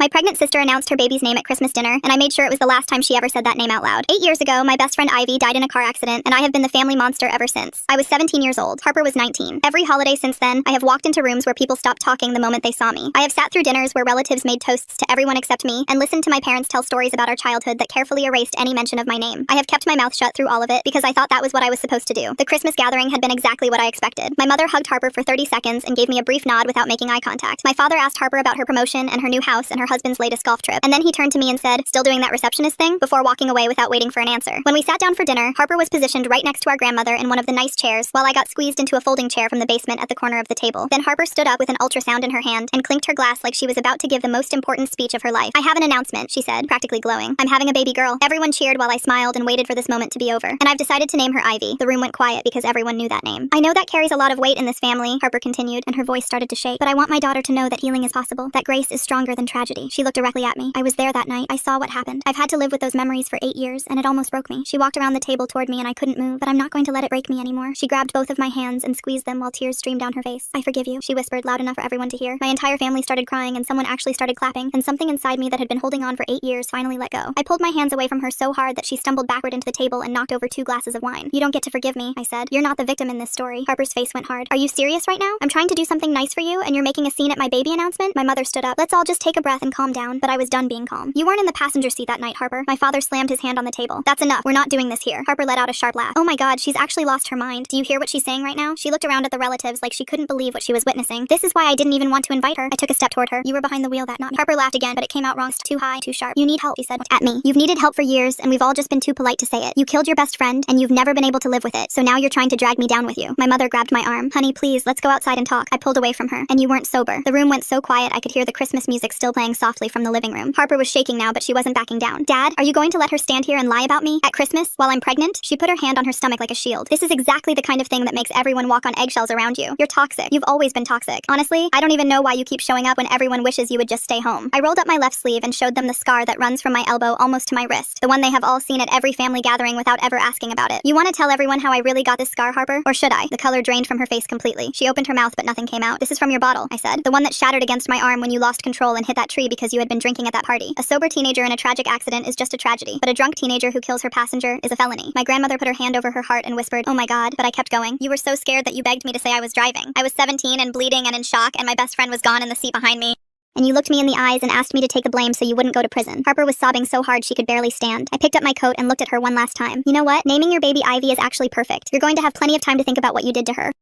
My pregnant sister announced her baby's name at Christmas dinner, and I made sure it was the last time she ever said that name out loud. 8 years ago, my best friend Ivy died in a car accident, and I have been the family monster ever since. I was 17 years old. Harper was 19. Every holiday since then, I have walked into rooms where people stopped talking the moment they saw me. I have sat through dinners where relatives made toasts to everyone except me, and listened to my parents tell stories about our childhood that carefully erased any mention of my name. I have kept my mouth shut through all of it because I thought that was what I was supposed to do. The Christmas gathering had been exactly what I expected. My mother hugged Harper for 30 seconds and gave me a brief nod without making eye contact. My father asked Harper about her promotion and her new house and her husband's latest golf trip, and then he turned to me and said, "Still doing that receptionist thing?" before walking away without waiting for an answer. When we sat down for dinner, Harper was positioned right next to our grandmother in one of the nice chairs, while I got squeezed into a folding chair from the basement at the corner of the table. Then Harper stood up with an ultrasound in her hand and clinked her glass like she was about to give the most important speech of her life. "I have an announcement," she said, practically glowing. "I'm having a baby girl." Everyone cheered while I smiled and waited for this moment to be over. "And I've decided to name her Ivy." The room went quiet because everyone knew that name. "I know that carries a lot of weight in this family," Harper continued, and her voice started to shake. "But I want my daughter to know that healing is possible, that grace is stronger than tragedy." She looked directly at me. I was there that night. I saw what happened. I've had to live with those memories for 8 years, and it almost broke me. She walked around the table toward me and I couldn't move, but I'm not going to let it break me anymore. She grabbed both of my hands and squeezed them while tears streamed down her face. "I forgive you," she whispered loud enough for everyone to hear. My entire family started crying and someone actually started clapping, and something inside me that had been holding on for 8 years finally let go. I pulled my hands away from her so hard that she stumbled backward into the table and knocked over 2 glasses of wine. "You don't get to forgive me," I said. "You're not the victim in this story." Harper's face went hard. "Are you serious right now? I'm trying to do something nice for you and you're making a scene at my baby announcement?" My mother stood up. "Let's all just take a breath and calm down," but I was done being calm. "You weren't in the passenger seat that night, Harper." My father slammed his hand on the table. "That's enough. We're not doing this here." Harper let out a sharp laugh. "Oh my God, she's actually lost her mind. Do you hear what she's saying right now?" She looked around at the relatives like she couldn't believe what she was witnessing. "This is why I didn't even want to invite her." I took a step toward her. "You were behind the wheel that night." Harper laughed again, but it came out wrong. "Too high, too sharp. You need help," she said at me. "You've needed help for years, and we've all just been too polite to say it. You killed your best friend, and you've never been able to live with it, so now you're trying to drag me down with you." My mother grabbed my arm. "Honey, please, let's go outside and talk." I pulled away from her. "And you weren't sober." The room went so quiet I could hear the Christmas music still playing softly from the living room. Harper was shaking now, but she wasn't backing down. "Dad, are you going to let her stand here and lie about me at Christmas while I'm pregnant?" She put her hand on her stomach like a shield. "This is exactly the kind of thing that makes everyone walk on eggshells around you. You're toxic. You've always been toxic. Honestly, I don't even know why you keep showing up when everyone wishes you would just stay home." I rolled up my left sleeve and showed them the scar that runs from my elbow almost to my wrist, the one they have all seen at every family gathering without ever asking about it. "You want to tell everyone how I really got this scar, Harper? Or should I?" The color drained from her face completely. She opened her mouth but nothing came out. "This is from your bottle," I said. "The one that shattered against my arm when you lost control and hit that tree because you had been drinking at that party. A sober teenager in a tragic accident is just a tragedy, but a drunk teenager who kills her passenger is a felony." My grandmother put her hand over her heart and whispered, "Oh my God," but I kept going. "You were so scared that you begged me to say I was driving. I was 17 and bleeding and in shock, and my best friend was gone in the seat behind me. And you looked me in the eyes and asked me to take the blame so you wouldn't go to prison." Harper was sobbing so hard she could barely stand. I picked up my coat and looked at her one last time. "You know what? Naming your baby Ivy is actually perfect. You're going to have plenty of time to think about what you did to her."